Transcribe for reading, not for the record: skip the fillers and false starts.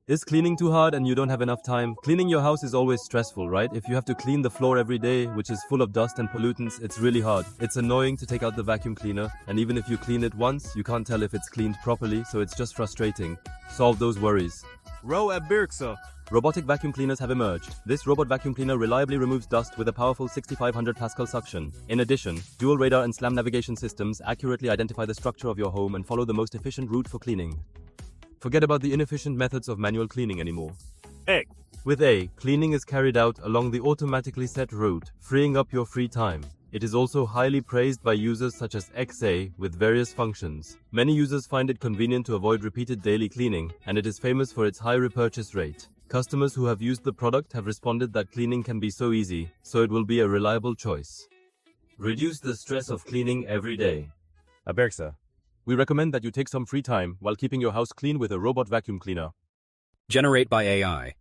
Is cleaning too hard and you don't have enough time? Cleaning your house is always stressful, right? If you have to clean the floor every day, which is full of dust and pollutants, it's really hard. It's annoying to take out the vacuum cleaner, and even if you clean it once, you can't tell if it's cleaned properly, so it's just frustrating. Solve those worries. ABIR. Robotic vacuum cleaners have emerged. This robot vacuum cleaner reliably removes dust with a powerful 6500 Pascal suction. In addition, dual radar and SLAM navigation systems accurately identify the structure of your home and follow the most efficient route for cleaning. Forget about the inefficient methods of manual cleaning anymore. A. With A, cleaning is carried out along the automatically set route, freeing up your free time. It is also highly praised by users such as XA with various functions. Many users find it convenient to avoid repeated daily cleaning, and it is famous for its high repurchase rate. Customers who have used the product have responded that cleaning can be so easy, so it will be a reliable choice. Reduce the stress of cleaning every day. ABIR. We recommend that you take some free time while keeping your house clean with a robot vacuum cleaner. Generate by AI.